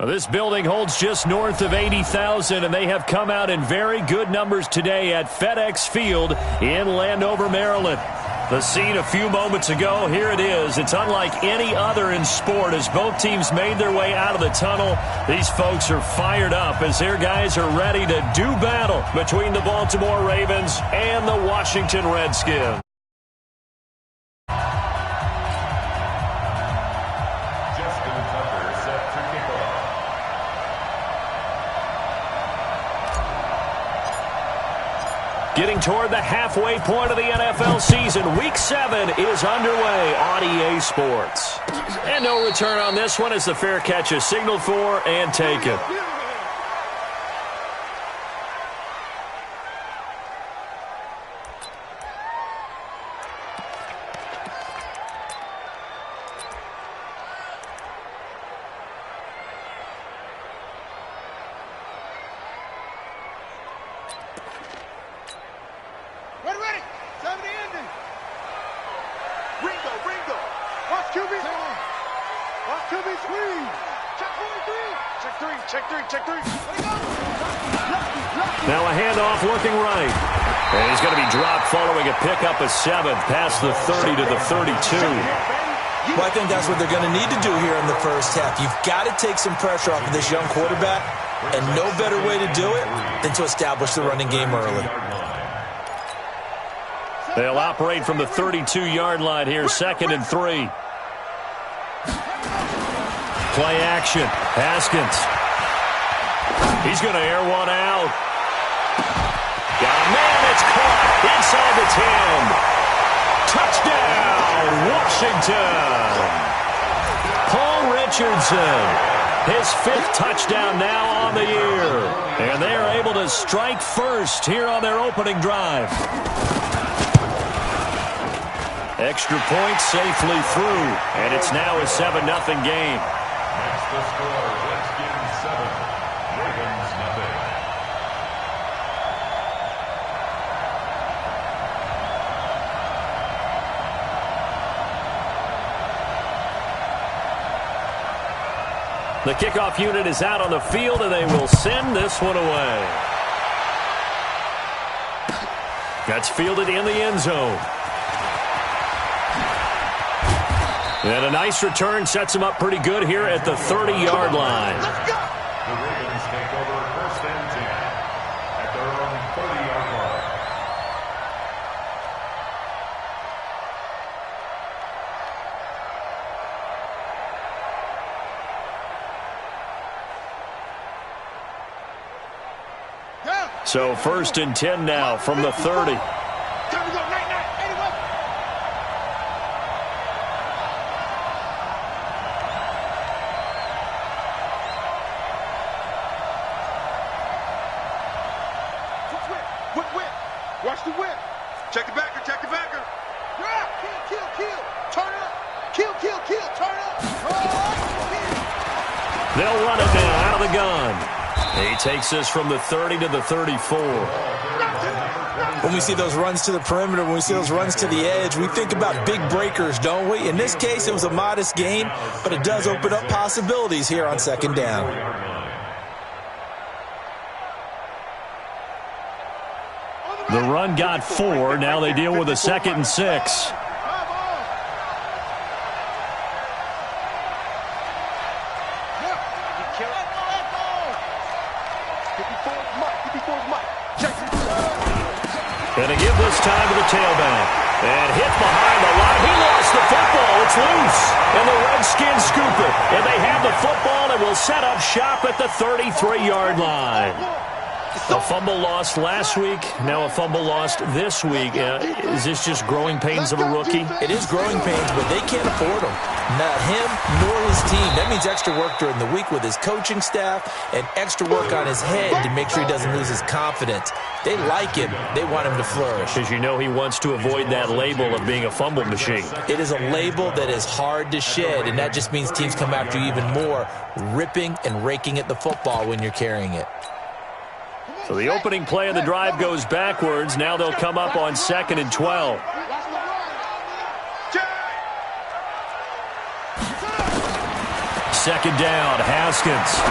Well, this building holds just north of 80,000, and they have come out in very good numbers today at FedEx Field in Landover, Maryland. The scene a few moments ago, here it is. It's unlike any other in sport as both teams made their way out of the tunnel. These folks are fired up as their guys are ready to do battle between the Baltimore Ravens and the Washington Redskins. Getting toward the halfway point of the NFL season, Week 7 is underway on EA Sports. And no return on this one as the fair catch is signaled for and taken. Now a handoff looking right. And he's going to be dropped following a pickup of 7 past the 30 to the 32. Well, I think that's what they're going to need to do here in the first half. You've got to take some pressure off of this young quarterback, and no better way to do it than to establish the running game early. They'll operate from the 32-yard line here, 2nd and 3. Play action. Haskins. He's going to air one out. Got a man that's caught inside the 10. Touchdown, Washington. Paul Richardson, his 5th touchdown now on the year. And they are able to strike first here on their opening drive. Extra point safely through, and it's now a 7-0 game. That's the score. Redskins 7, Ravens nothing. The kickoff unit is out on the field, and they will send this one away. That's fielded in the end zone. And a nice return sets him up pretty good here at the 30-yard line. The Ravens take over 1st and 10 at their own 30-yard line. So 1st and 10 now from the 30. Watch the whip. Check the backer, check the backer. Drop. Kill. Turn up. Kill. Turn up. They'll run it now out of the gun. He takes this from the 30 to the 34. When we see those runs to the perimeter, when we see those runs to the edge, we think about big breakers, don't we? In this case, it was a modest gain, but it does open up possibilities here on 2nd down. The run got 4. Now they deal with a 2nd and 6. Going to give this time to the tailback. And hit behind the line. He lost the football. It's loose. And the Redskins scoop it. And they have the football and will set up shop at the 33-yard line. A fumble lost last week, now a fumble lost this week. Is this just growing pains of a rookie? It is growing pains, but they can't afford them. Not him nor his team. That means extra work during the week with his coaching staff and extra work on his head to make sure he doesn't lose his confidence. They like him. They want him to flourish. Because you know he wants to avoid that label of being a fumble machine. It is a label that is hard to shed, and that just means teams come after you even more, ripping and raking at the football when you're carrying it. So the opening play of the drive goes backwards. Now they'll come up on 2nd and 12. second down. Haskins.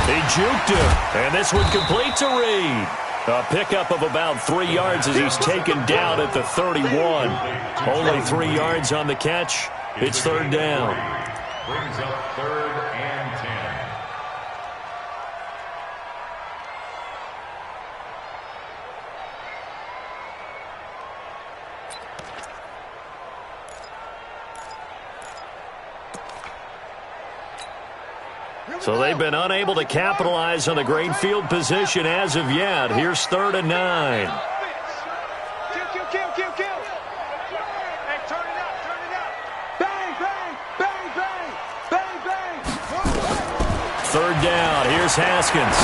He juked him, and this one complete to Reed. A pickup of about 3 yards as he's taken down at the 31. Only 3 yards on the catch. It's third down. Brings up 3rd and 10. So they've been unable to capitalize on the great field position as of yet. Here's 3rd and 9. Kill. Hey, turn it up. Bang, bang. 3rd down. Here's Haskins.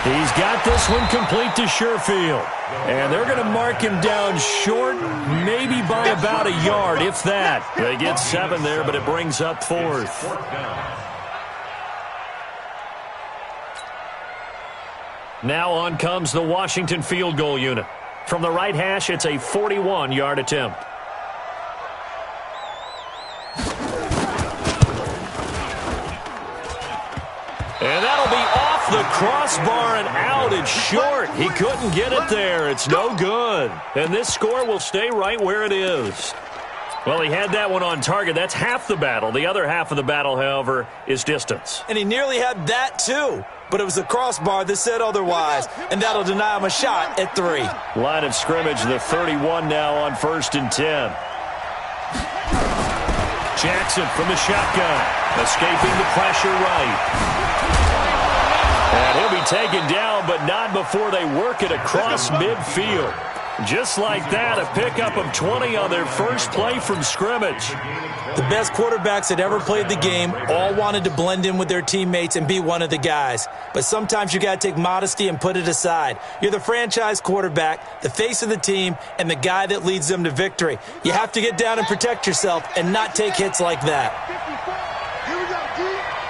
He's got this one complete to Sherfield. And they're going to mark him down short, maybe by about a yard, if that. They get 7 there, but it brings up 4th. Now on comes the Washington field goal unit. From the right hash, it's a 41-yard attempt. And that'll be off the crossbar and out. It's short. He couldn't get it there. It's no good. And this score will stay right where it is. Well, he had that one on target. That's half the battle. The other half of the battle, however, is distance. And he nearly had that, too. But it was the crossbar that said otherwise, and that'll deny him a shot at 3. Line of scrimmage, the 31 now on 1st and 10. Jackson from the shotgun, escaping the pressure right. And he'll be taken down, but not before they work it across midfield. Just like that, a pickup of 20 on their first play from scrimmage. The best quarterbacks that ever played the game all wanted to blend in with their teammates and be one of the guys. But sometimes you got to take modesty and put it aside. You're the franchise quarterback, the face of the team, and the guy that leads them to victory. You have to get down and protect yourself and not take hits like that. Here we go, D.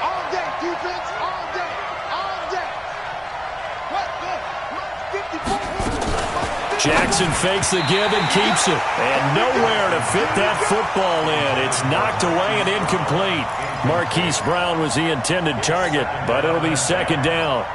All day, defense, all day. What? 54. Jackson fakes the give and keeps it. And nowhere to fit that football in. It's knocked away and incomplete. Marquise Brown was the intended target, but it'll be second down.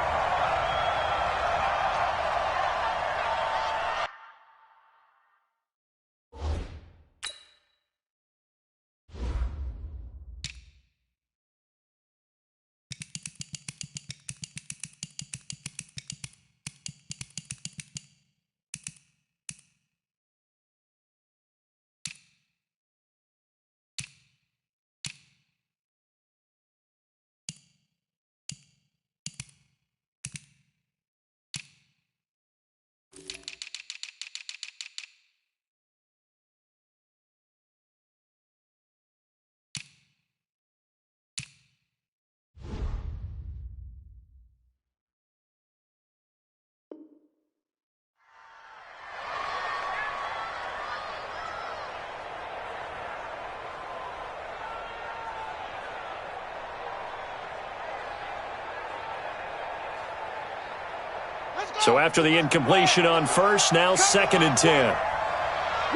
So after the incompletion on first, now 2nd and 10.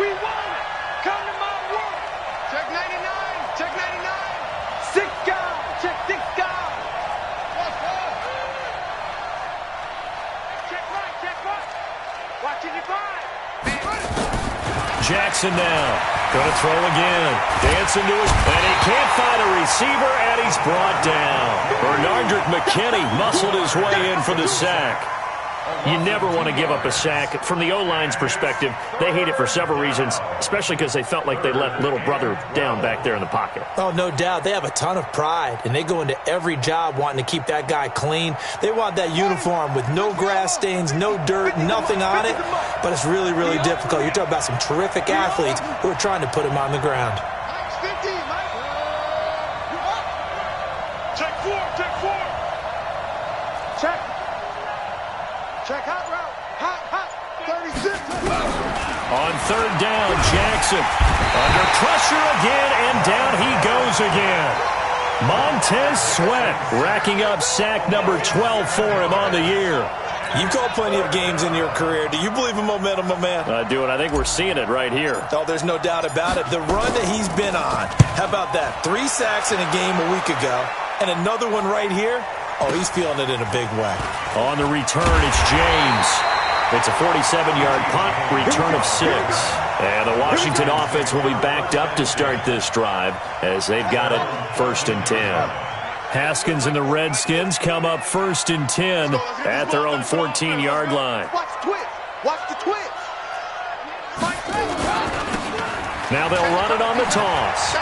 We won it. Come to my world. Check 99. Check 99. 6 guys. Check 6 guys. What's up? Check right. Check right. Watching your five. Jackson now. Going to throw again. Dancing to his... And he can't find a receiver, and he's brought down. Bernardrick McKinney muscled his way in for the sack. You never want to give up a sack. From the O-line's perspective, they hate it for several reasons, especially because they felt like they let little brother down back there in the pocket. Oh, no doubt. They have a ton of pride, and they go into every job wanting to keep that guy clean. They want that uniform with no grass stains, no dirt, nothing on it, but it's really, really difficult. You're talking about some terrific athletes who are trying to put him on the ground. Check 4. Check 4. Check. Check hot route. Hot. 36. On 3rd down, Jackson. Under pressure again, and down he goes again. Montez Sweat racking up sack number 12 for him on the year. You've called plenty of games in your career. Do you believe in momentum, my man? I do, and I think we're seeing it right here. Oh, there's no doubt about it. The run that he's been on. How about that? 3 sacks in a game a week ago, and another one right here. Oh, he's feeling it in a big way. On the return, it's James. It's a 47-yard punt, return of 6. And the Washington offense will be backed up to start this drive as they've got it 1st and 10. Haskins and the Redskins come up 1st and 10 at their own 14-yard line. Watch the twist. Watch the twist. Now they'll run it on the toss.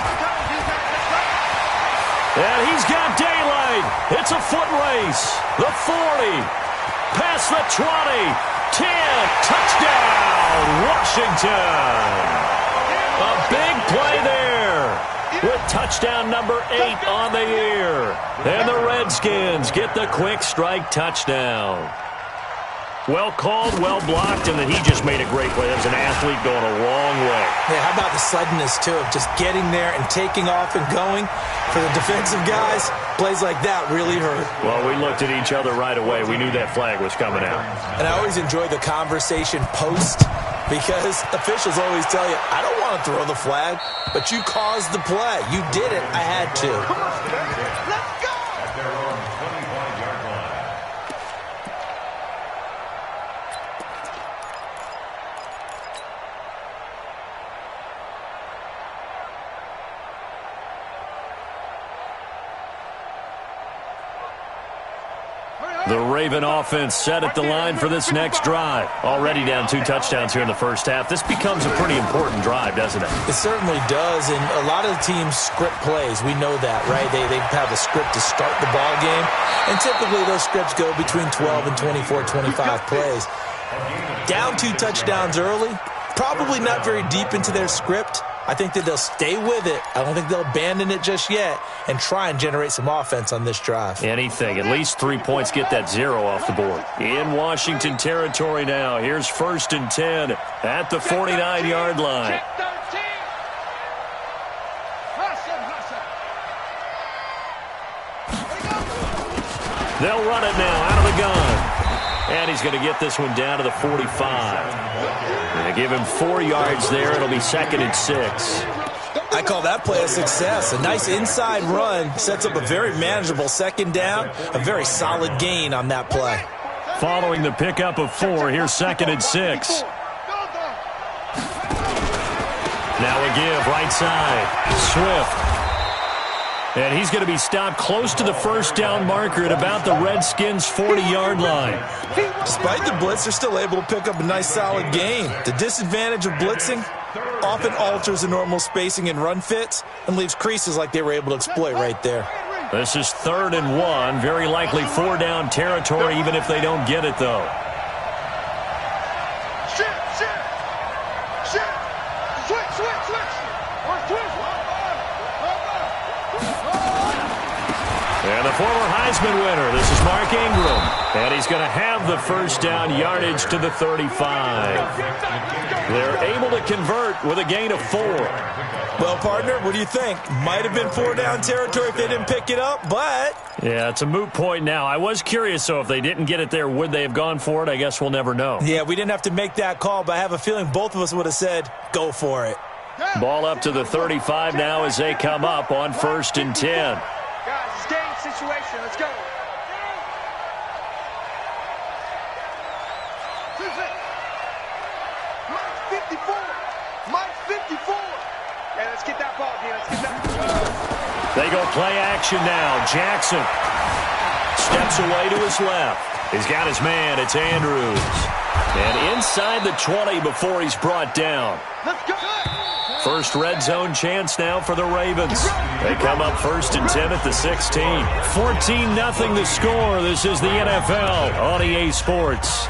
And he's got daylight. It's a foot race. The 40. Past the 20. 10. Touchdown, Washington. A big play there with touchdown number 8 on the year. And the Redskins get the quick strike touchdown. Well called, well blocked, and then he just made a great play. That was an athlete going a long way. Yeah, how about the suddenness, too, of just getting there and taking off and going? For the defensive guys, plays like that really hurt. Well, we looked at each other right away. We knew that flag was coming out. And I always enjoy the conversation post because officials always tell you, I don't want to throw the flag, but you caused the play. You did it. I had to. Let's go. At their own 25-yard line. The Raven offense set at the line for this next drive. Already down 2 touchdowns here in the first half. This becomes a pretty important drive, doesn't it? It certainly does, and a lot of the teams script plays. We know that, right? They have a script to start the ball game, and typically those scripts go between 12 and 24, 25 plays. Down 2 touchdowns early, probably not very deep into their script. I think that they'll stay with it. I don't think they'll abandon it just yet and try and generate some offense on this drive. Anything. At least 3 points, get that 0 off the board. In Washington territory now. Here's 1st and 10 at the 49-yard line. Check 13. They'll run it now out of the gun. And he's going to get this one down to the 45. They give him 4 yards there. It'll be 2nd and 6. I call that play a success. A nice inside run sets up a very manageable 2nd down. A very solid gain on that play. Following the pickup of 4, here's 2nd and 6. Now a give right side. Swift. And he's going to be stopped close to the 1st down marker at about the Redskins' 40-yard line. Despite the blitz, they're still able to pick up a nice solid gain. The disadvantage of blitzing often alters the normal spacing and run fits and leaves creases like they were able to exploit right there. This is 3rd and 1. Very likely 4 down territory, even if they don't get it, though. And the former Heisman winner, this is Mark Ingram. And he's going to have the 1st down yardage to the 35. They're able to convert with a gain of 4. Well, partner, what do you think? Might have been 4 down territory if they didn't pick it up, but... Yeah, it's a moot point now. I was curious, so if they didn't get it there, would they have gone for it? I guess we'll never know. Yeah, we didn't have to make that call, but I have a feeling both of us would have said, go for it. Ball up to the 35 now as they come up on 1st and 10. Guys, it's game situation. Let's go. Mike 54. Mike 54. Yeah, let's get that ball, man. Let's get that. They go play action now. Jackson steps away to his left. He's got his man. It's Andrews. And inside the 20 before he's brought down. Let's go. First red zone chance now for the Ravens. They come up 1st and 10 at the 16. 14-0 the score. This is the NFL on EA Sports.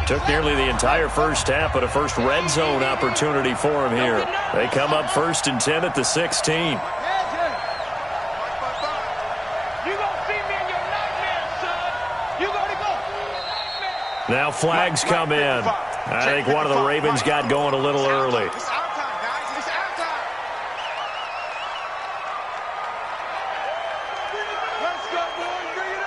Took nearly the entire first half, but a first red zone opportunity for him here. They come up 1st and 10 at the 16. You gonna see me in your nightmares, son. You gonna go. Now flags come in. I think one of the Ravens got going a little early. It's our time, guys. It's our time. Let's go, boys. Bring it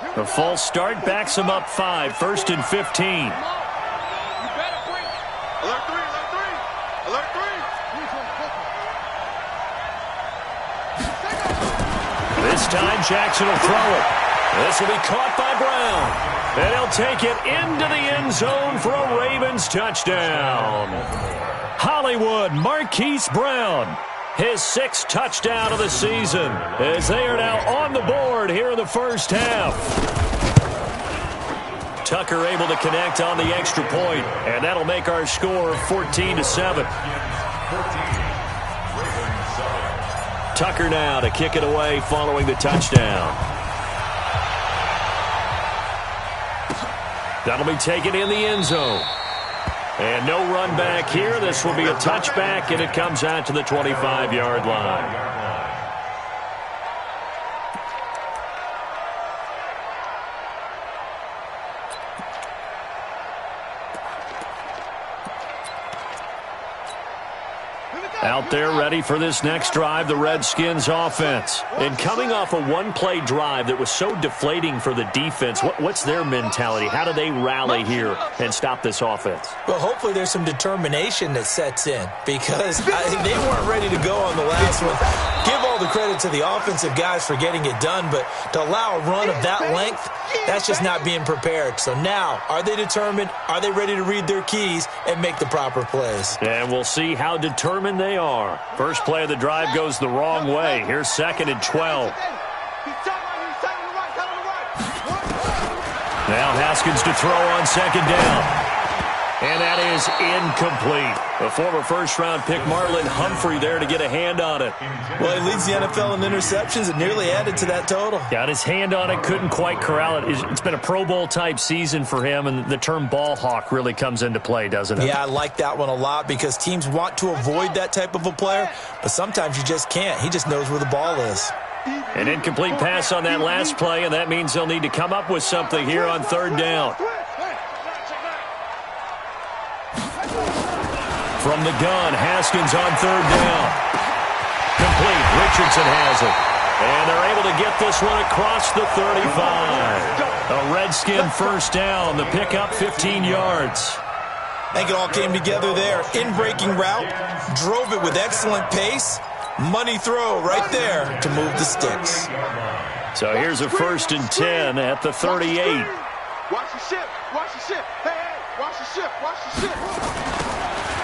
up. The false start backs him up 5, 1st and 15. You better bring it. Alert 3, alert 3. Alert 3. This time Jackson will throw it. This will be caught by Brown. And he'll take it into the end zone for a Ravens touchdown. Hollywood Marquise Brown, his 6th touchdown of the season, as they are now on the board here in the first half. Tucker able to connect on the extra point, and that'll make our score 14-7. Tucker now to kick it away following the touchdown. That'll be taken in the end zone. And no run back here. This will be a touchback, and it comes out to the 25-yard line. Out there ready for this next drive, the Redskins offense. And coming off a one-play drive that was so deflating for the defense, what's their mentality? How do they rally here and stop this offense? Well, hopefully there's some determination that sets in, because they weren't ready to go on the last one. Give all the credit to the offensive guys for getting it done, but to allow a run of that length, that's just not being prepared. So now, are they determined? Are they ready to read their keys and make the proper plays? And we'll see how determined they are. First play of the drive goes the wrong way. Here's 2nd and 12. Now Haskins to throw on 2nd down. And that is incomplete. The former first-round pick Marlon Humphrey there to get a hand on it. Well, he leads the NFL in interceptions and nearly added to that total. Got his hand on it, couldn't quite corral it. It's been a Pro Bowl-type season for him, and the term ball hawk really comes into play, doesn't it? Yeah, I like that one a lot because teams want to avoid that type of a player, but sometimes you just can't. He just knows where the ball is. An incomplete pass on that last play, and that means they'll need to come up with something here on 3rd down. From the gun, Haskins on 3rd down. Complete. Richardson has it. And they're able to get this one across the 35. A Redskin first down. The pickup 15 yards. I think it all came together there. In-breaking route. Drove it with excellent pace. Money throw right there to move the sticks. So here's a 1st and 10 at the 38. Watch the ship. Watch the ship. Hey, watch the ship. Watch the ship.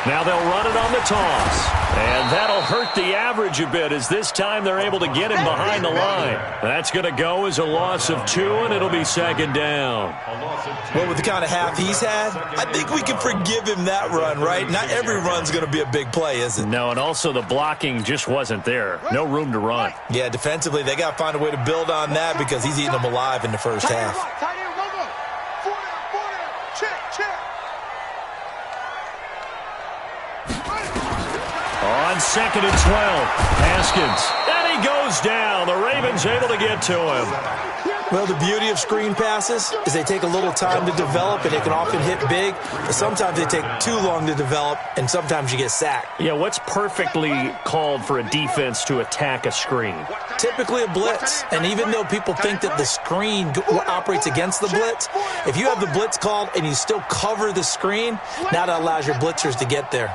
Now they'll run it on the toss. And that'll hurt the average a bit as this time they're able to get him behind the line. That's going to go as a loss of 2, and it'll be 2nd down. Well, with the kind of half he's had, I think we can forgive him that run, right? Not every run's going to be a big play, is it? No, and also the blocking just wasn't there. No room to run. Yeah, defensively, they got to find a way to build on that because he's eating them alive in the first half. Tight end, go. 4 down. Check. On 2nd and 12, Haskins. And he goes down. The Ravens able to get to him. Well, the beauty of screen passes is they take a little time to develop, and they can often hit big. But sometimes they take too long to develop, and sometimes you get sacked. Yeah, what's perfectly called for a defense to attack a screen? Typically a blitz. And even though people think that the screen operates against the blitz, if you have the blitz called and you still cover the screen, now that allows your blitzers to get there.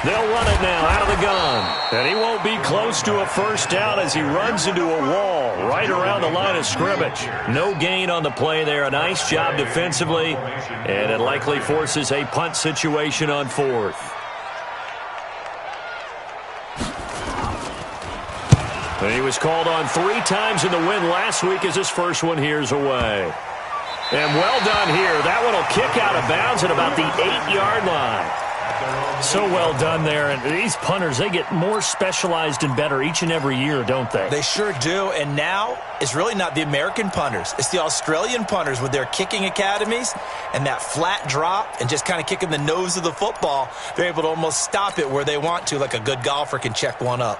They'll run it now out of the gun. And he won't be close to a first down as he runs into a wall right around the line of scrimmage. No gain on the play there. A nice job defensively. And it likely forces a punt situation on 4th. And he was called on 3 times in the win last week as his first one here's away. And well done here. That one will kick out of bounds at about the 8-yard line. So well done there. And these punters, they get more specialized and better each and every year, don't they? They sure do. And now it's really not the American punters. It's the Australian punters with their kicking academies and that flat drop and just kind of kicking the nose of the football. They're able to almost stop it where they want to, like a good golfer can check one up.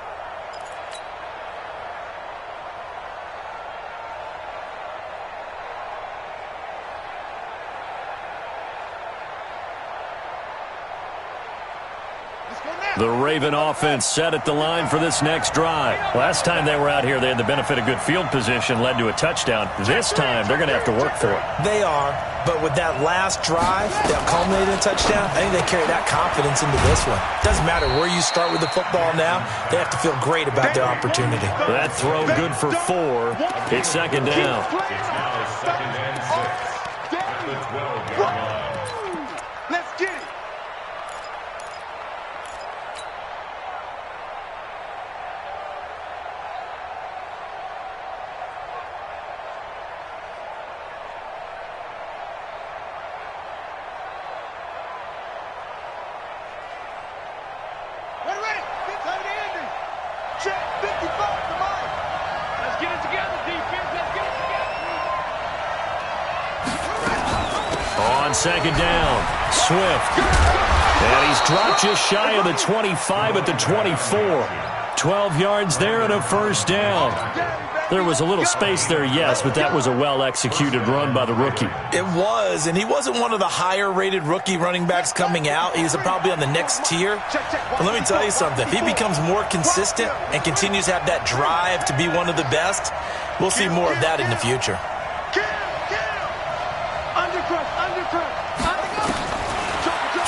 The Raven offense set at the line for this next drive. Last time they were out here, they had the benefit of good field position, led to a touchdown. This time, they're going to have to work for it. They are, but with that last drive that culminated in a touchdown, I think they carry that confidence into this one. Doesn't matter where you start with the football now, they have to feel great about their opportunity. That throw good for 4. It's second down. It's now second and 6 at the 12-yard line. Let's get it. On second down, Swift. And he's dropped just shy of the 25 at the 24. 12 yards there and a first down. There was a little space there, yes, but that was a well-executed run by the rookie. It was, and he wasn't one of the higher-rated rookie running backs coming out. He was probably on the next tier. But let me tell you something. If he becomes more consistent and continues to have that drive to be one of the best, we'll see more of that in the future.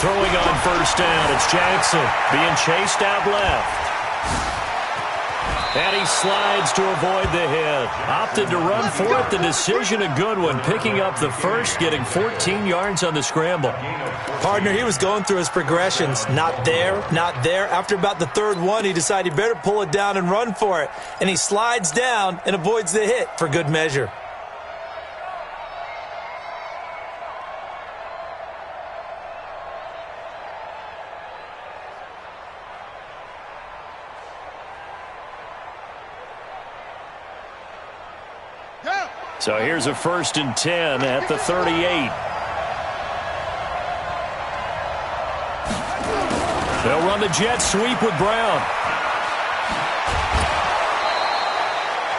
Throwing on first down, it's Jackson being chased out left. And he slides to avoid the hit. Opted to run for it. The decision a good one. Picking up the first, getting 14 yards on the scramble. Partner, he was going through his progressions. Not there, not there. After about the third one, he decided he better pull it down and run for it. And he slides down and avoids the hit for good measure. So here's a 1st and 10 at the 38. They'll run the jet sweep with Brown.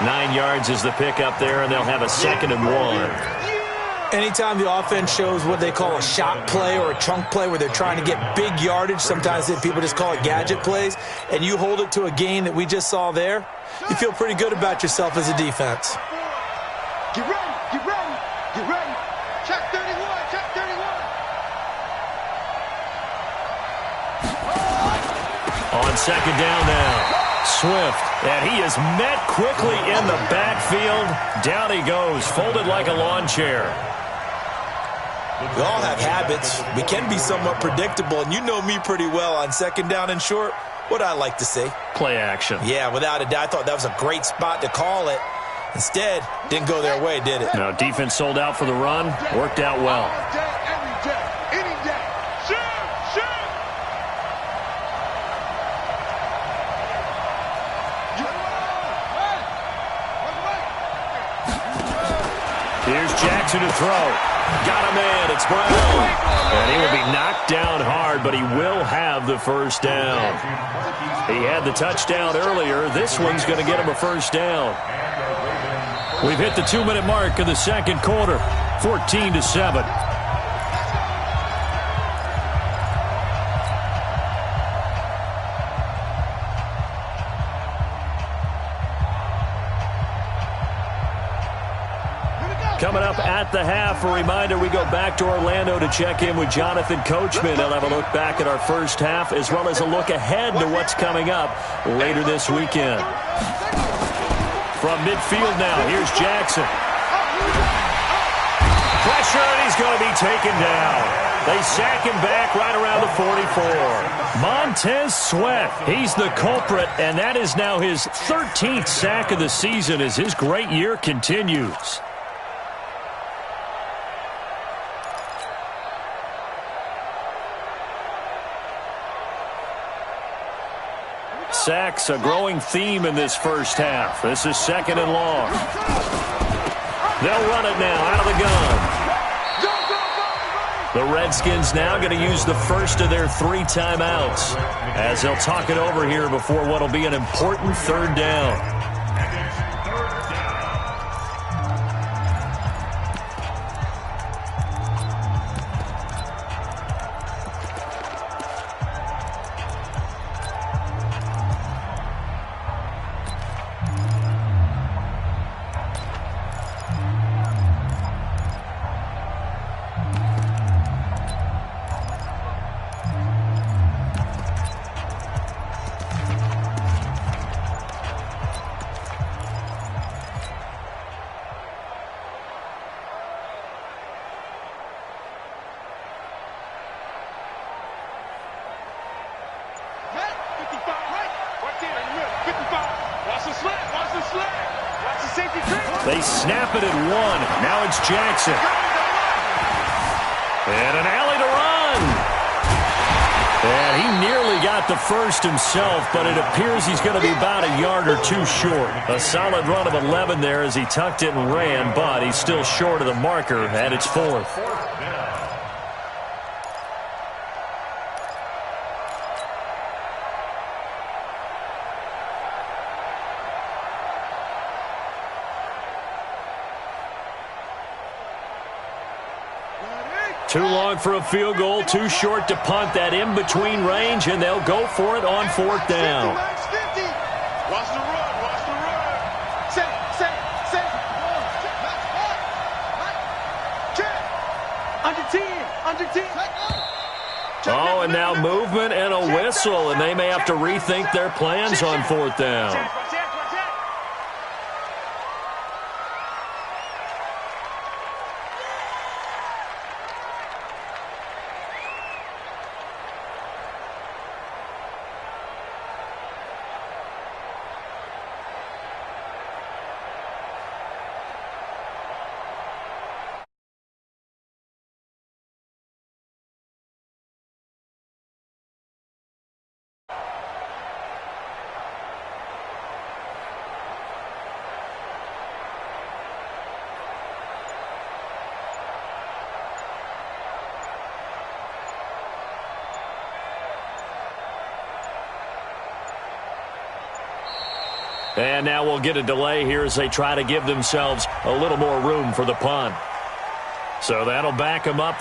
9 yards is the pickup there, and they'll have a 2nd and 1. Anytime the offense shows what they call a shot play or a chunk play where they're trying to get big yardage, sometimes people just call it gadget plays, and you hold it to a gain that we just saw there, you feel pretty good about yourself as a defense. Get ready, get ready, get ready. Check 31, check 31. On second down now, Swift, and he is met quickly in the backfield. Down he goes, folded like a lawn chair. We all have habits. We can be somewhat predictable, and you know me pretty well on second down and short. What I like to see. Play action. Yeah, without a doubt, I thought that was a great spot to call it. Instead, didn't go their way, did it? No, defense sold out for the run. Worked out well. Every day, any day. Shoot, shoot. Here's Jackson to throw. Got him in. It's Brown. And he will be knocked down hard, but he will have the first down. He had the touchdown earlier. This one's going to get him a first down. We've hit the 2-minute mark of the second quarter, 14-7. Coming up at the half, a reminder, we go back to Orlando to check in with Jonathan Coachman. He'll have a look back at our first half as well as a look ahead to what's coming up later this weekend. From midfield now, here's Jackson. Pressure, and he's going to be taken down. They sack him back right around the 44. Montez Sweat, he's the culprit, and that is now his 13th sack of the season as his great year continues. sacks, a growing theme in this first half. This is 2nd and long. They'll run it now out of the gun. The Redskins now going to use the first of their 3 timeouts as they'll talk it over here before what will be an important 3rd down. They snap it at 1. Now it's Jackson. And an alley to run. And he nearly got the first himself, but it appears he's going to be about a yard or 2 short. A solid run of 11 there as he tucked it and ran, but he's still short of the marker at its 4th. Too long for a field goal, too short to punt that in-between range, and they'll go for it on 4th down. Watch the run, watch the run. Set. Under 10. Oh, and now movement and a whistle, and they may have to rethink their plans on 4th down. And now we'll get a delay here as they try to give themselves a little more room for the punt. So that'll back them up.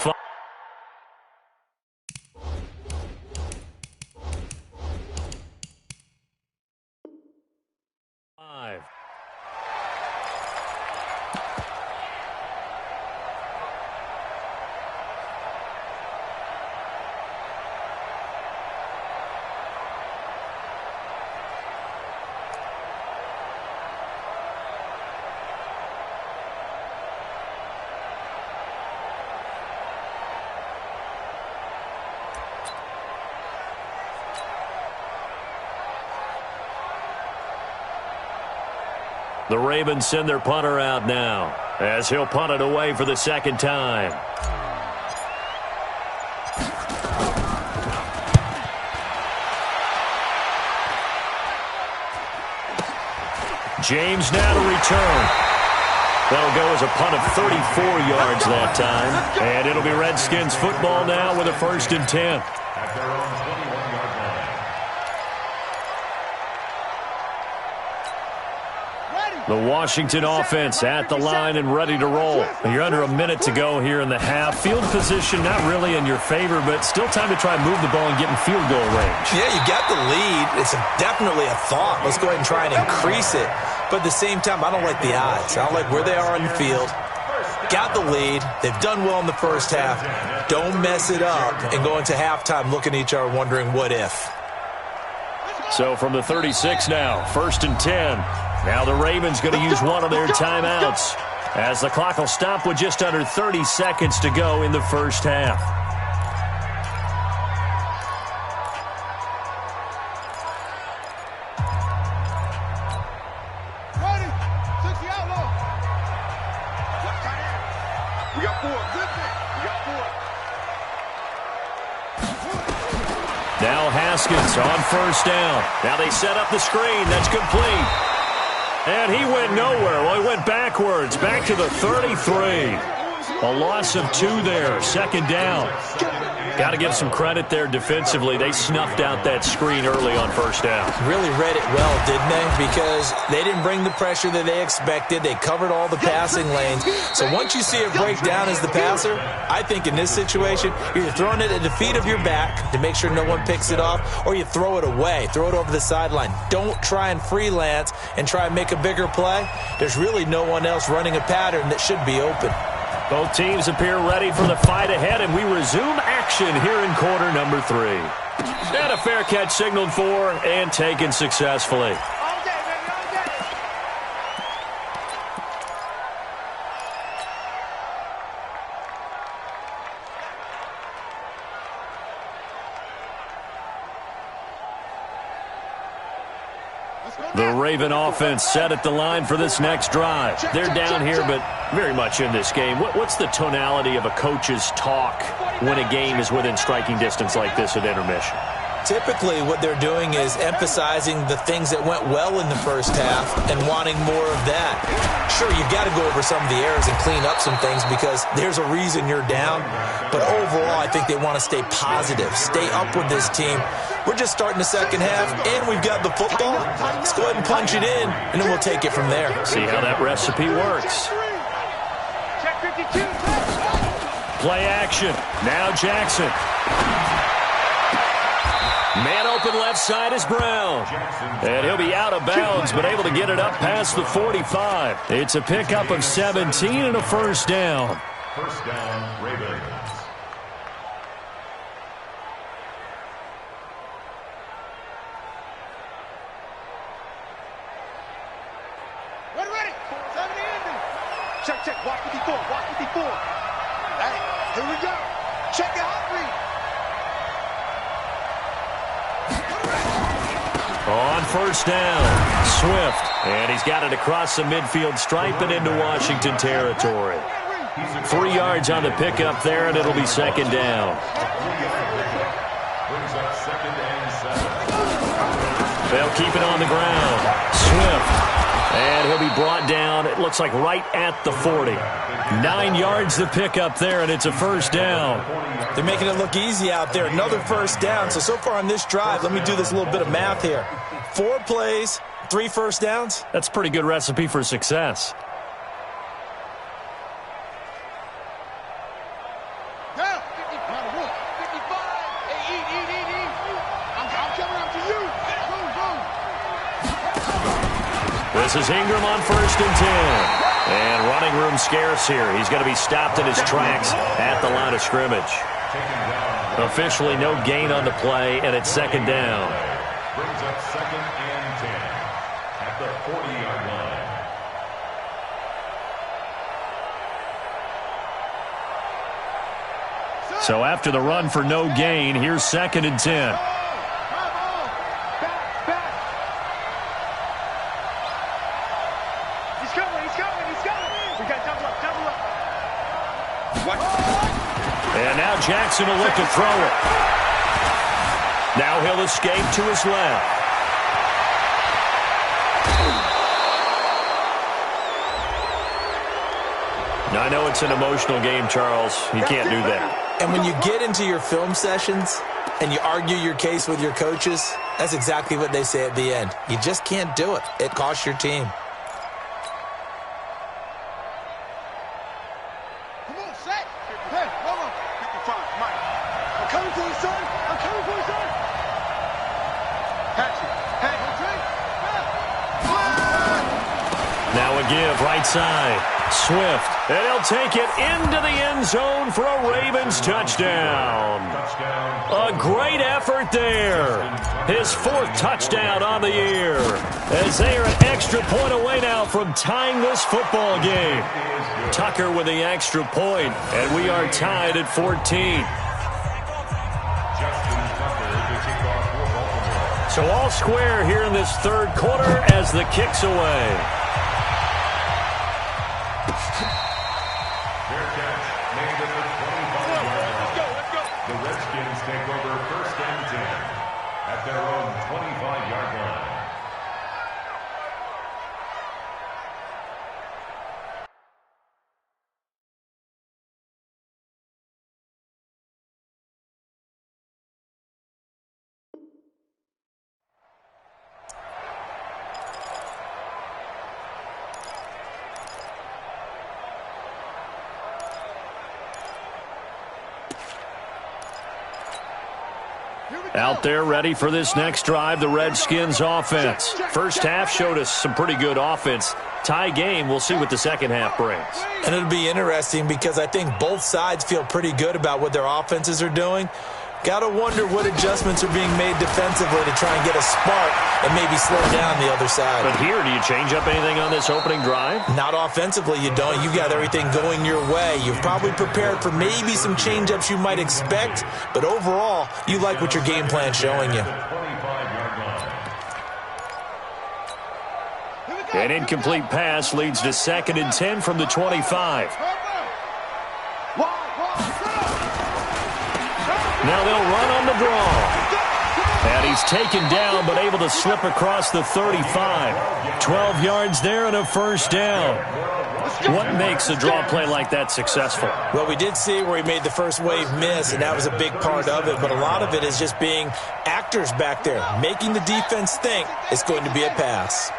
The Ravens send their punter out now as he'll punt it away for the 2nd time. James now to return. That'll go as a punt of 34 yards that time. And it'll be Redskins football now with a 1st and 10. At their own 21-yard line. The Washington offense at the line and ready to roll. You're under a minute to go here in the half. Field position not really in your favor, but still time to try and move the ball and get in field goal range. Yeah, you got the lead. It's definitely a thought. Let's go ahead and try and increase it. But at the same time, I don't like the odds. I don't like where they are on the field. Got the lead. They've done well in the first half. Don't mess it up and go into halftime looking at each other wondering what if. So from the 36 now, 1st and 10. Now the Ravens going to use one of their timeouts as the clock will stop with just under 30 seconds to go in the first half. Now Haskins on first down. Now they set up the screen. That's complete. And he went nowhere. Well, he went backwards, back to the 33. A loss of 2 there, second down. Got to give some credit there defensively. They snuffed out that screen early on first down. Really read it well, didn't they? Because they didn't bring the pressure that they expected. They covered all the passing lanes. So once you see it break down as the passer, I think in this situation, you're either throwing it at the feet of your back to make sure no one picks it off, or you throw it away, throw it over the sideline. Don't try and freelance and try and make a bigger play. There's really no one else running a pattern that should be open. Both teams appear ready for the fight ahead, and we resume action here in quarter number 3. And a fair catch signaled for and taken successfully. The Raven offense set at the line for this next drive. They're down here, but very much in this game. What's the tonality of a coach's talk when a game is within striking distance like this at intermission? Typically, what they're doing is emphasizing the things that went well in the first half and wanting more of that. Sure, you've got to go over some of the errors and clean up some things because there's a reason you're down. But overall, I think they want to stay positive, stay up with this team. We're just starting the second half, and we've got the football. Let's go ahead and punch it in, and then we'll take it from there. See how that recipe works. Play action. Now Jackson. Man open left side is Brown. And he'll be out of bounds, but able to get it up past the 45. It's a pickup of 17 and a first down. First down, Ravens. Ready. 70 ending. Check. Watch 54. Hey, here we go. Check the hot read. On first down, Swift. And he's got it across the midfield stripe and into Washington territory. 3 yards on the pickup there, and it'll be second down. Brings up second and 7. They'll keep it on the ground. Swift. And he'll be brought down, it looks like right at the 40. 9 yards the pickup there, and it's a first down. They're making it look easy out there. Another first down. So far on this drive, let me do this little bit of math here. 4 plays, 3 first downs. That's a pretty good recipe for success. Down. 55. Hey, eat. I'm coming up to you. Boom. This is Ingram on first and 10. And running room scarce here. He's going to be stopped in his tracks at the line of scrimmage. Officially no gain on the play, and it's second down. Brings up second and 10 at the 40-yard line. So after the run for no gain, here's second and 10. And now Jackson will look to throw it. Now he'll escape to his left. Now I know it's an emotional game, Charles. You can't do that. And when you get into your film sessions and you argue your case with your coaches, that's exactly what they say at the end. You just can't do it. It costs your team. Now a give, right side. Swift. And he'll take it into the end zone for a Ravens touchdown. A great effort there. His 4th touchdown on the year. As they are an extra point away now from tying this football game. Tucker with the extra point, and we are tied at 14. So all square here in this third quarter as the kick's away. Fair catch made at the 25-yard line. The Redskins take over first and 10. Out there ready for this next drive, the Redskins offense. First half showed us some pretty good offense. Tie game, we'll see what the second half brings. And it'll be interesting because I think both sides feel pretty good about what their offenses are doing. Got to wonder what adjustments are being made defensively to try and get a spark and maybe slow down the other side. But here, do you change up anything on this opening drive? Not offensively, you don't. You've got everything going your way. You've probably prepared for maybe some change-ups you might expect, but overall, you like what your game plan's showing you. An incomplete pass leads to 2nd and 10 from the 25. Now they'll run on the draw. And he's taken down, but able to slip across the 35. 12 yards there and a first down. What makes a draw play like that successful? Well, we did see where he made the first wave miss, and that was a big part of it. But a lot of it is just being actors back there, making the defense think it's going to be a pass.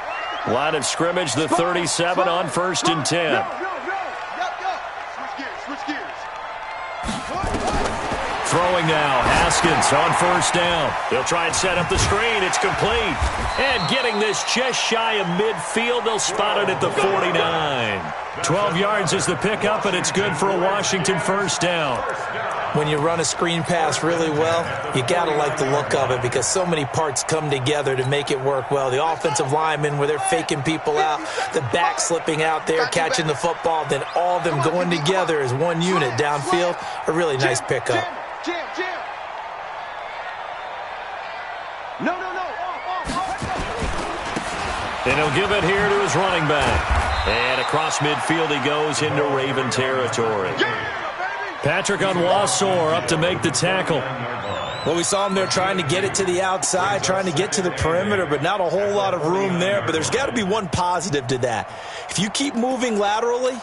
Line of scrimmage, the 37 on 1st and 10. Throwing now, Haskins on 1st down. They'll try and set up the screen. It's complete. And getting this just shy of midfield, they'll spot it at the 49. 12 yards is the pickup, and it's good for a Washington first down. When you run a screen pass really well, you got to like the look of it because so many parts come together to make it work well. The offensive linemen, where they're faking people out, the back slipping out there, catching the football, then all of them going together as one unit downfield. A really nice pickup. Jim. No. And he'll give it here to his running back. And across midfield he goes into Raven territory. Patrick Onwuasor up to make the tackle. Well, we saw him there trying to get it to the outside, trying to get to the perimeter, but not a whole lot of room there. But there's got to be one positive to that. If you keep moving laterally,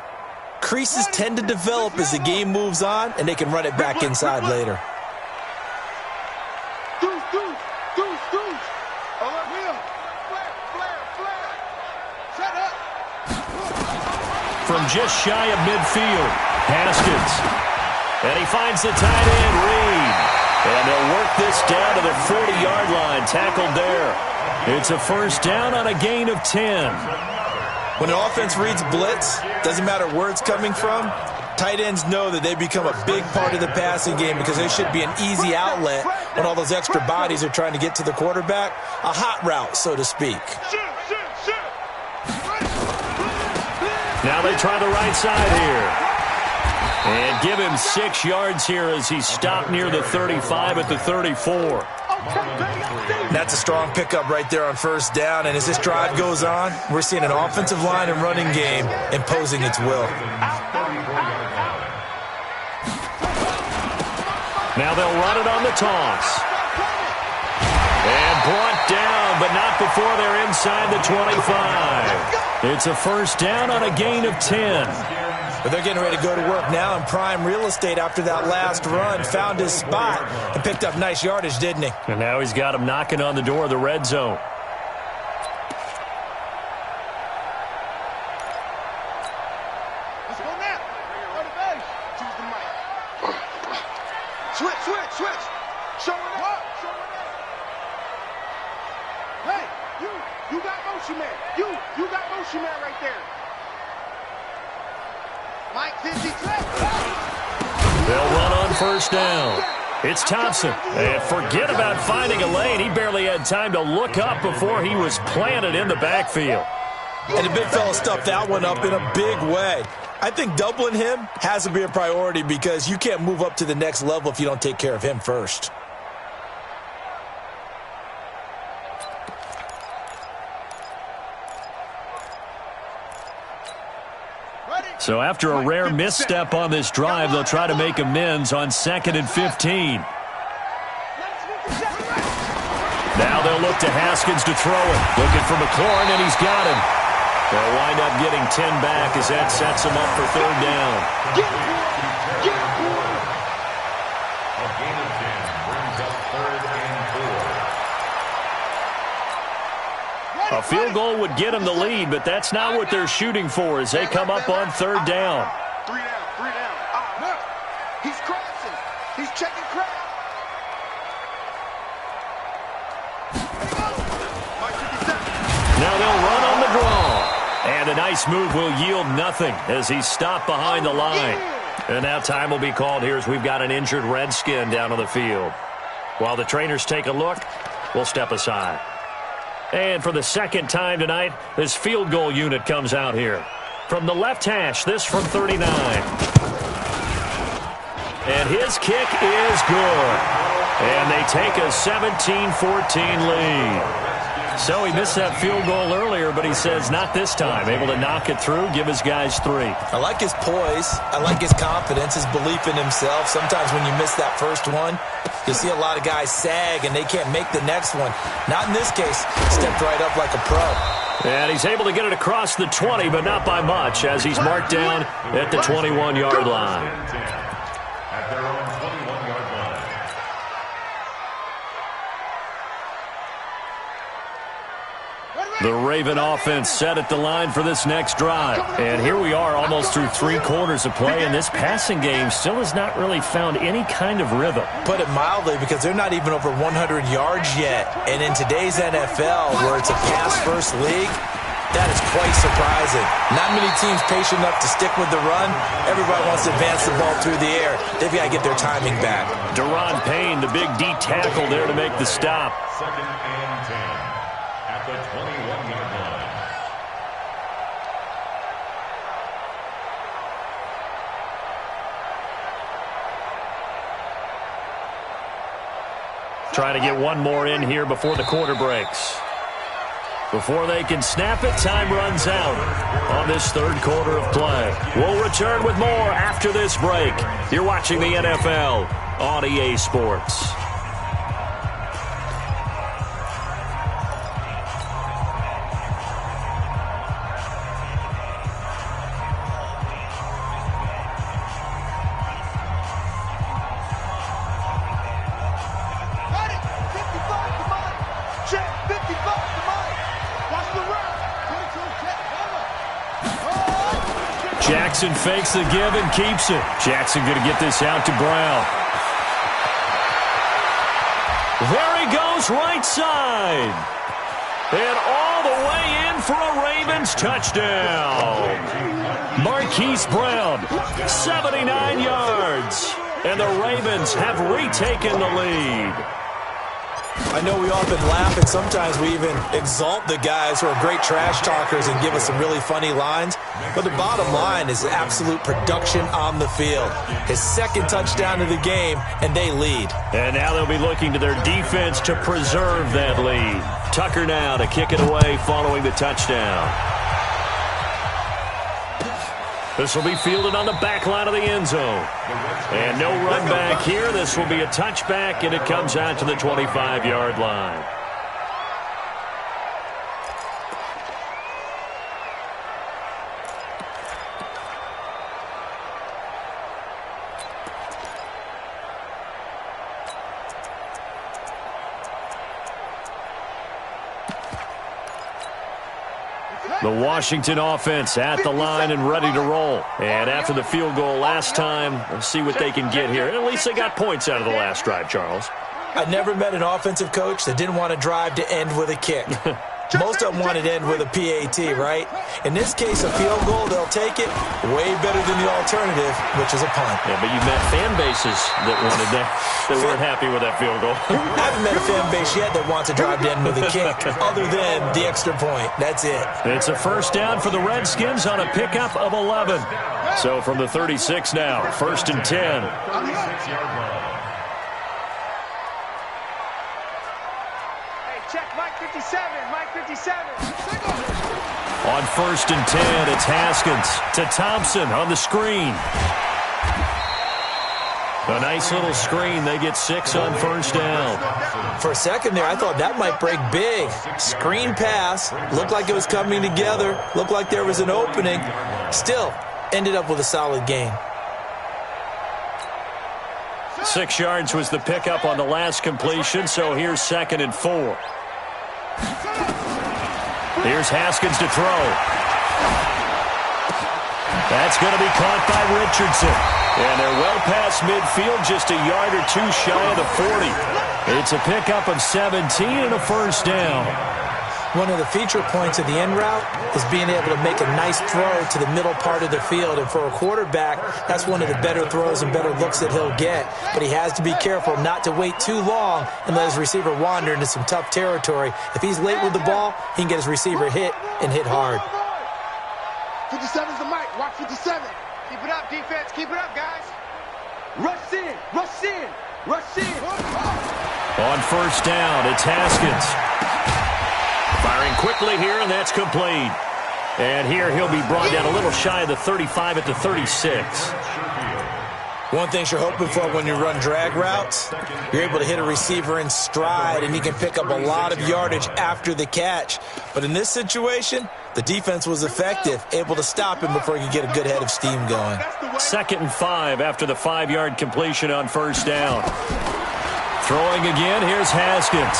creases tend to develop as the game moves on, and they can run it back inside later. From just shy of midfield, Haskins. And he finds the tight end, Reed. And they'll work this down to the 40-yard line, tackled there. It's a first down on a gain of 10. When an offense reads blitz, doesn't matter where it's coming from, tight ends know that they become a big part of the passing game because they should be an easy outlet when all those extra bodies are trying to get to the quarterback. A hot route, so to speak. Now they try the right side here. And give him 6 yards here as he's stopped near the 35 at the 34. That's a strong pickup right there on first down, and as this drive goes on, we're seeing an offensive line and running game imposing its will. Now they'll run it on the toss. And brought down, but not before they're inside the 25. It's a first down on a gain of 10. But they're getting ready to go to work now in prime real estate after that last run. Found his spot and picked up nice yardage, didn't he? And now he's got him knocking on the door of the red zone. Let's go now. Run the base. Choose the mic. Switch. Show it up. Hey, you got motion man. You got motion man right there. Mike 50 clip. They'll run on first down. It's Thompson. And forget about finding a lane. He barely had time to look up before he was planted in the backfield. And the big fella stuffed that one up in a big way. I think doubling him has to be a priority because you can't move up to the next level if you don't take care of him first. So after a rare misstep on this drive, they'll try to make amends on 2nd and 15. Now they'll look to Haskins to throw it. Looking for McLaurin, and he's got him. They'll wind up getting 10 back as that sets them up for third down. A gain of 10 brings up 3rd and 4. A field goal would get them the lead, but that's not what they're shooting for as they come up on third down. 3 down. Look, he's crossing. He's checking crowd. And the nice move will yield nothing as he's stopped behind the line. And now time will be called here as we've got an injured Redskin down on the field. While the trainers take a look, we'll step aside. And for the second time tonight, this field goal unit comes out here. From the left hash, this from 39. And his kick is good. And they take a 17-14 lead. So he missed that field goal earlier, but he says not this time. Able to knock it through, give his guys 3. I like his poise. I like his confidence, his belief in himself. Sometimes when you miss that first one, you see a lot of guys sag and they can't make the next one. Not in this case. Stepped right up like a pro. And he's able to get it across the 20, but not by much, as he's marked down at the 21-yard line. At their own 21-yard line. The Raven offense set at the line for this next drive. And here we are almost through 3 quarters of play, and this passing game still has not really found any kind of rhythm. Put it mildly, because they're not even over 100 yards yet. And in today's NFL, where it's a pass-first league, that is quite surprising. Not many teams patient enough to stick with the run. Everybody wants to advance the ball through the air. They've got to get their timing back. Deron Payne, the big D tackle there to make the stop. 2nd and 10 at the 21-yard line. Trying to get one more in here before the quarter breaks. Before they can snap it, time runs out on this 3rd quarter of play. We'll return with more after this break. You're watching the NFL on EA Sports. Jackson fakes the give and keeps it. Jackson going to get this out to Brown. There he goes, right side. And all the way in for a Ravens touchdown. Marquise Brown, 79 yards. And the Ravens have retaken the lead. I know we often laugh, and sometimes we even exalt the guys who are great trash talkers and give us some really funny lines. But the bottom line is absolute production on the field. His 2nd touchdown of the game, and they lead. And now they'll be looking to their defense to preserve that lead. Tucker now to kick it away following the touchdown. This will be fielded on the back line of the end zone. And no run back here. This will be a touchback, and it comes out to the 25-yard line. The Washington offense at the line and ready to roll. And after the field goal last time, we'll see what they can get here. At least they got points out of the last drive, Charles. I never met an offensive coach that didn't want to drive to end with a kick. Most of them want it to end with a PAT, right? In this case, a field goal, they'll take it way better than the alternative, which is a punt. Yeah, but you met fan bases that wanted that, that weren't happy with that field goal. I haven't met a fan base yet that wants to drive to end with a kick, other than the extra point. That's it. It's a first down for the Redskins on a pickup of 11. So from the 36 now, 1st and 10. 36-yard line. Check Mike 57, Mike 57. On 1st and 10, it's Haskins to Thompson on the screen. A nice little screen. They get 6 on 1st down. For a second there, I thought that might break big. Screen pass. Looked like it was coming together. Looked like there was an opening. Still, ended up with a solid gain. 6 yards was the pickup on the last completion, so here's 2nd and 4. Here's Haskins to throw. That's going to be caught by Richardson. And they're well past midfield, just a yard or 2 shy of the 40. It's a pickup of 17 and a 1st down. One of the feature points of the end route is being able to make a nice throw to the middle part of the field. And for a quarterback, that's one of the better throws and better looks that he'll get. But he has to be careful not to wait too long and let his receiver wander into some tough territory. If he's late with the ball, he can get his receiver hit and hit hard. 57's the mic. Watch 57. Keep it up, defense. Keep it up, guys. Rush in. Rush in. Rush in. On first down, it's Haskins. Firing quickly here, and that's complete. And here he'll be brought down a little shy of the 35 at the 36. One thing you're hoping for when you run drag routes, you're able to hit a receiver in stride, and he can pick up a lot of yardage after the catch. But in this situation, the defense was effective, able to stop him before he could get a good head of steam going. 2nd and 5 after the 5-yard completion on first down. Throwing again, here's Haskins.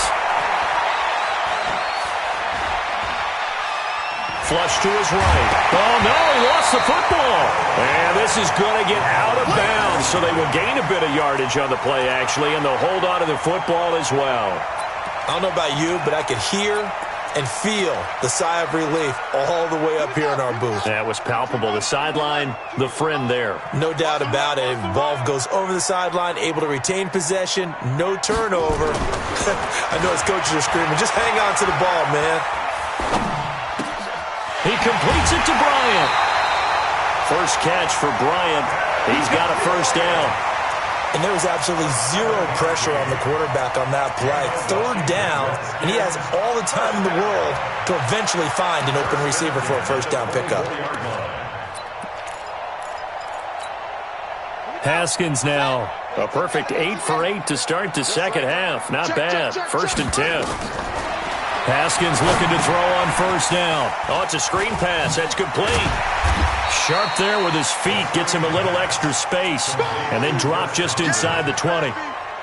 Flush to his right. Oh, no, he lost the football. And this is going to get out of bounds, so they will gain a bit of yardage on the play, actually, and they'll hold on to the football as well. I don't know about you, but I could hear and feel the sigh of relief all the way up here in our booth. That was palpable. The sideline, the friend there. No doubt about it. Ball goes over the sideline, able to retain possession, no turnover. I know his coaches are screaming, just hang on to the ball, man. He completes it to Bryant. First catch for Bryant. He's got a first down. And there was absolutely zero pressure on the quarterback on that play. 3rd down, and he has all the time in the world to eventually find an open receiver for a first down pickup. Haskins now. A perfect 8 for 8 to start the second half. Not bad. 1st and 10. Haskins looking to throw on first down. Oh, it's a screen pass. That's complete. Sharp there with his feet. Gets him a little extra space. And then drop just inside the 20.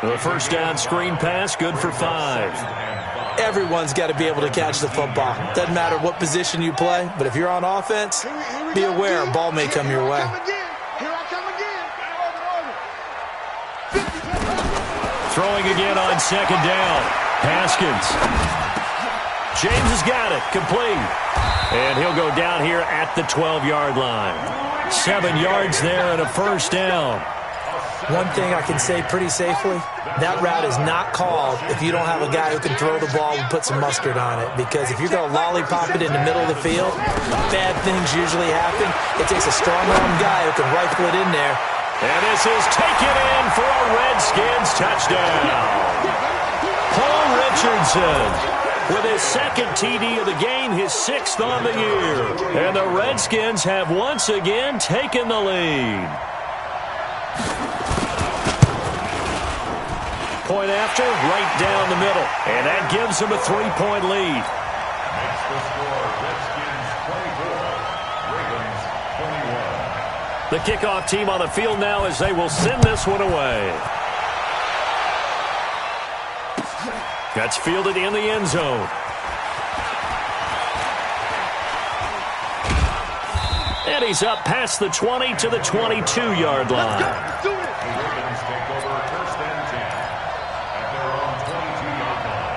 The first down screen pass, good for 5. Everyone's got to be able to catch the football. Doesn't matter what position you play, but if you're on offense, be aware a ball may come your way. Throwing again on second down. Haskins. James has got it. Complete. And he'll go down here at the 12-yard line. 7 yards there and a first down. One thing I can say pretty safely, that route is not called if you don't have a guy who can throw the ball and put some mustard on it. Because if you're going to lollipop it in the middle of the field, bad things usually happen. It takes a strong-armed guy who can rifle it in there. And this is taken in for a Redskins touchdown. Paul Richardson with his 2nd TD of the game, his 6th on the year. And the Redskins have once again taken the lead. Point after, right down the middle. And that gives them a 3-point lead. Makes the score Redskins 24, Ravens 21. The kickoff team on the field now as they will send this one away. That's fielded in the end zone. And he's up past the 20 to the 22-yard line. The Ravens take over 1st and 10 at their own 22-yard line.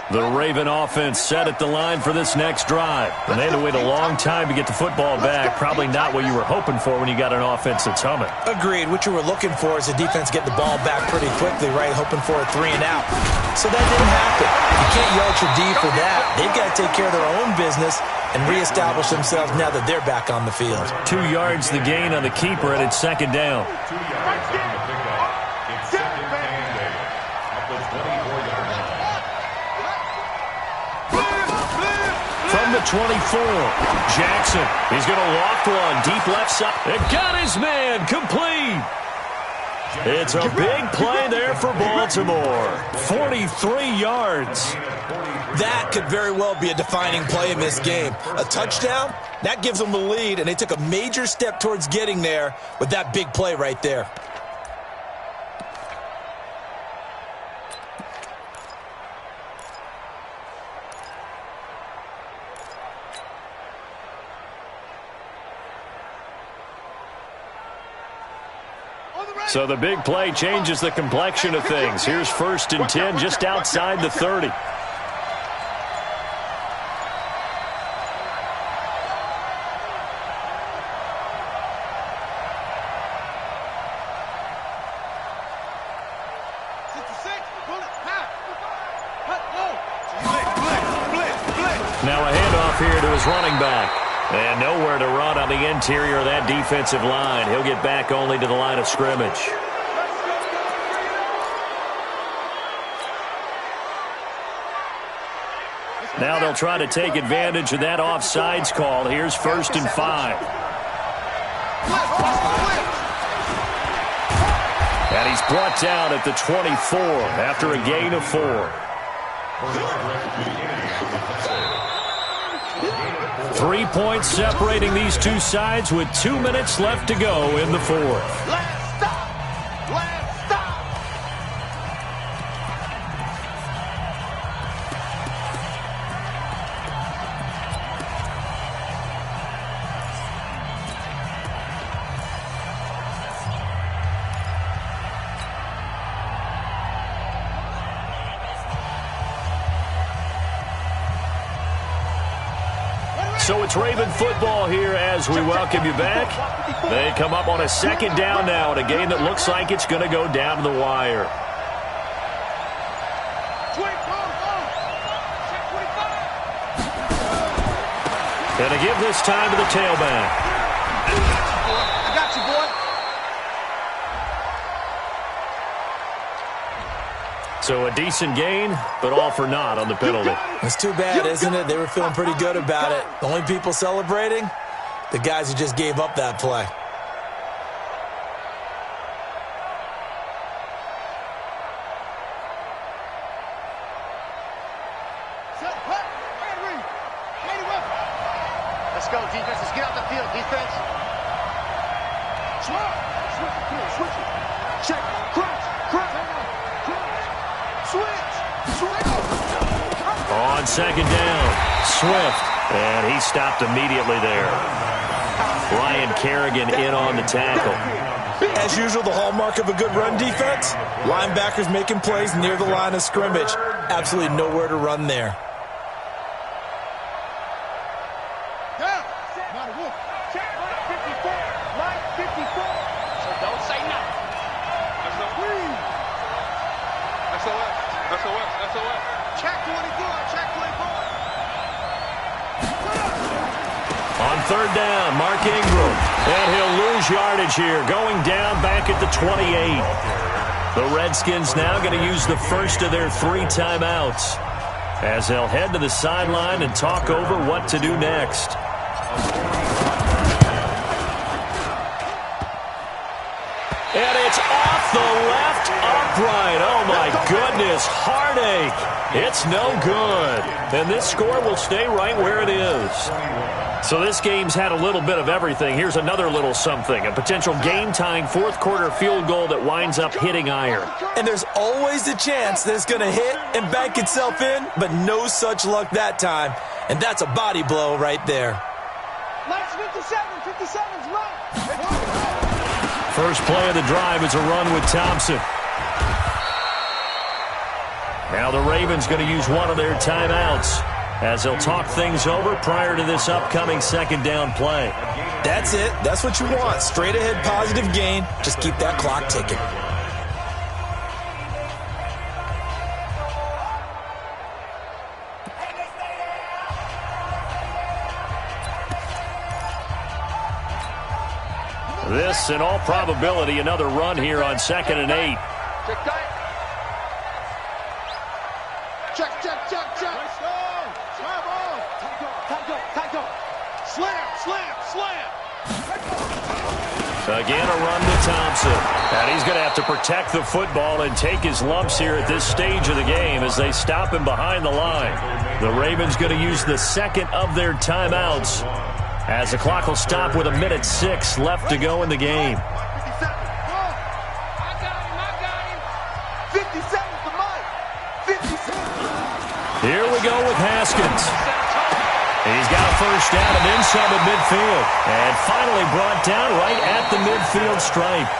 The Raven offense set at the line for this next drive. And they had to wait a long time to get the football back. Probably not what you were hoping for when you got an offense that's humming. Agreed. What you were looking for is the defense get the ball back pretty quickly, right? Hoping for a 3 and out. So that didn't happen. You can't yell at your D for that. They've got to take care of their own business and reestablish themselves now that they're back on the field. 2 yards the gain on the keeper, and it's 2nd down. 2 yards on the pickup. It's 2nd and 8 at the 24-yard line. From the 24, Jackson. He's going to loft one deep left side. And got his man complete. It's a big play there for Baltimore. 43 yards. That could very well be a defining play in this game. A touchdown, that gives them the lead, and they took a major step towards getting there with that big play right there. So the big play changes the complexion of things. Here's 1st and 10 just outside the 30. Now a handoff here to his running back. And nowhere to run on the interior of that defensive line. He'll get back only to the line of scrimmage. Now they'll try to take advantage of that offsides call. Here's 1st and 5. And he's brought down at the 24 after a gain of 4. 3 points separating these two sides with 2 minutes left to go in the 4th. Let's stop! Let's stop! So it's Raven football here as we welcome you back. They come up on a 2nd down now in a game that looks like it's going to go down to the wire. And to give this time to the tailback. I got you, boy. So a decent gain, but all for naught on the penalty. It's too bad, isn't it? They were feeling pretty good about it. The only people celebrating, the guys who just gave up that play. Let's go, defense. Let's get out the field, defense. Switch the field. Switch it. Check. Crunch. Switch. On 2nd down, Swift. And he stopped immediately there. Ryan Kerrigan in on the tackle. As usual, the hallmark of a good run defense, linebackers making plays near the line of scrimmage. Absolutely nowhere to run there. On 3rd down, Mark Ingram. And he'll lose yardage here, going down back at the 28. The Redskins now going to use the first of their 3 timeouts as they'll head to the sideline and talk over what to do next. And it's off the left upright. Oh, my goodness. Heartache. It's no good. And this score will stay right where it is. So this game's had a little bit of everything. Here's another little something. A potential game-tying 4th quarter field goal that winds up hitting iron. And there's always a chance that it's going to hit and bank itself in, but no such luck that time. And that's a body blow right there. Last 57's right. First play of the drive is a run with Thompson. Now the Ravens going to use one of their timeouts as they'll talk things over prior to this upcoming 2nd down play. That's it. That's what you want. Straight ahead positive gain. Just keep that clock ticking. This, in all probability, another run here on 2nd and 8. Check tight. Check. Let's go. Tight go. Slam. Again, a run to Thompson. And he's going to have to protect the football and take his lumps here at this stage of the game as they stop him behind the line. The Ravens going to use the 2nd of their timeouts as the clock will stop with 1:06 left to go in the game. I got him. 57's the mic. 57. Here we go with Haskins. He's got a first down and then some at midfield. And finally brought down right at the midfield stripe.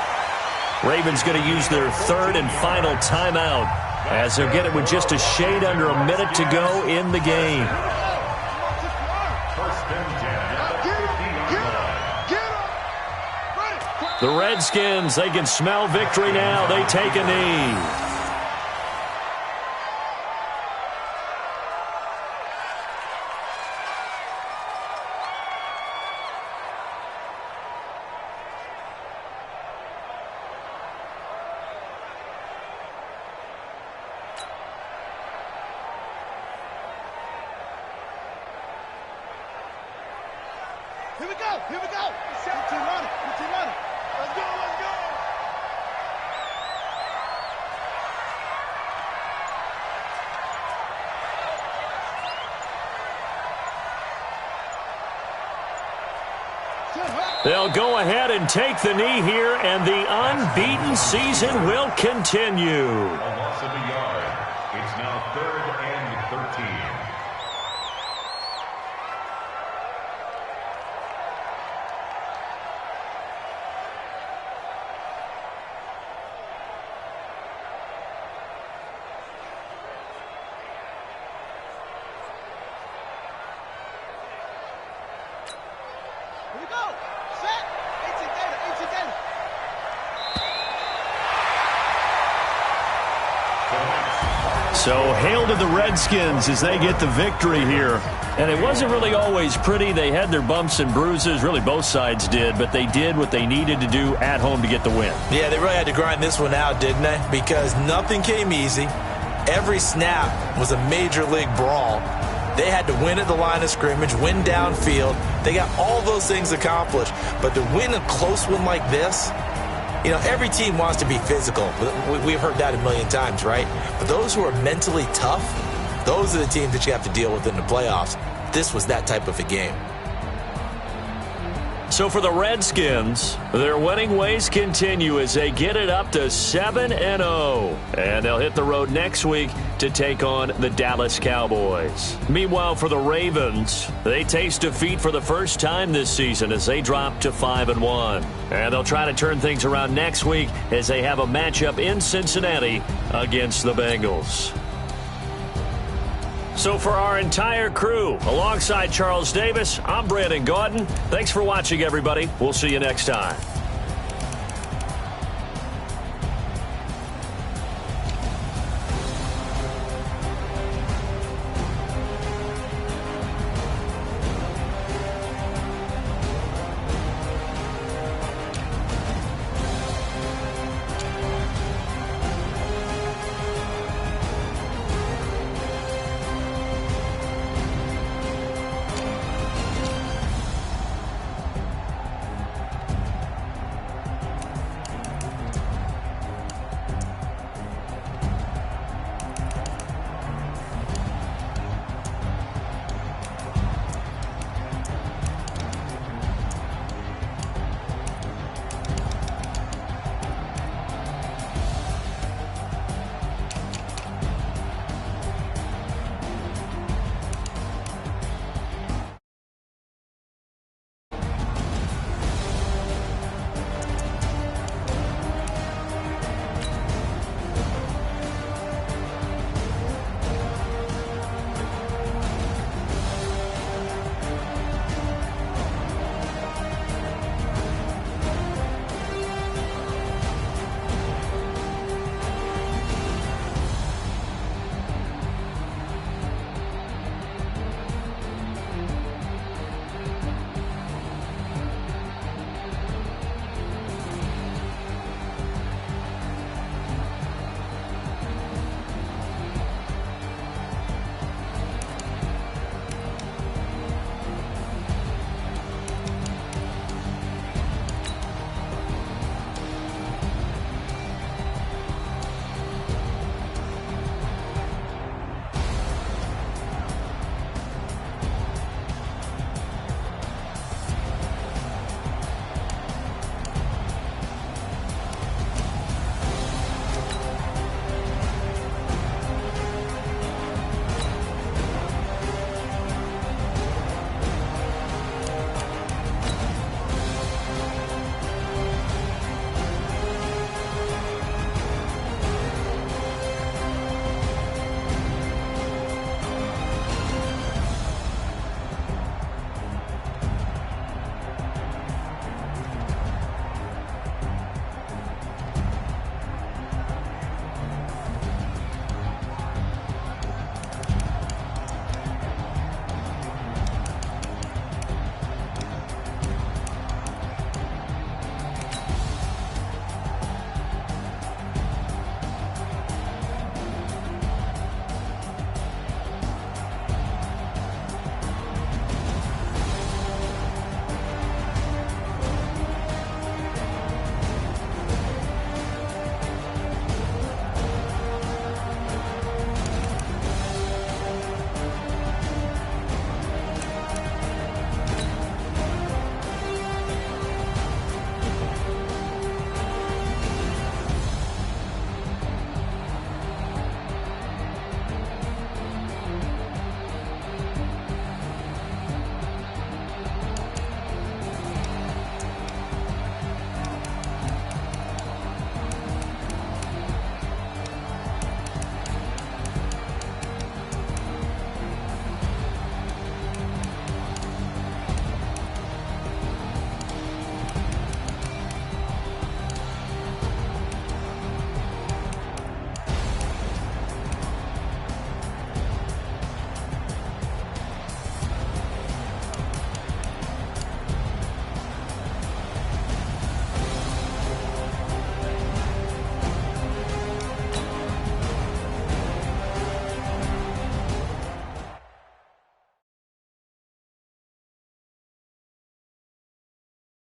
Ravens going to use their third and final timeout as they'll get it with just a shade under a minute to go in the game. The Redskins, they can smell victory now. They take a knee. Here we go. Here we go. Good team running. Good team running. Let's go. Let's go. They'll go ahead and take the knee here, and the unbeaten season will continue. A loss of a yard. It's now 3rd and 13. Here we go. Set. 18 data. 18 data. So hail to the Redskins as they get the victory here. And it wasn't really always pretty. They had their bumps and bruises. Really, both sides did. But they did what they needed to do at home to get the win. Yeah, they really had to grind this one out, didn't they? Because nothing came easy. Every snap was a major league brawl. They had to win at the line of scrimmage, win downfield. They got all those things accomplished. But to win a close one like this, you know, every team wants to be physical. We've heard that a million times, right? But those who are mentally tough, those are the teams that you have to deal with in the playoffs. This was that type of a game. So for the Redskins, their winning ways continue as they get it up to 7-0. And they'll hit the road next week to take on the Dallas Cowboys. Meanwhile, for the Ravens, they taste defeat for the first time this season as they drop to 5-1. And they'll try to turn things around next week as they have a matchup in Cincinnati against the Bengals. So for our entire crew, alongside Charles Davis, I'm Brandon Gaudin. Thanks for watching, everybody. We'll see you next time.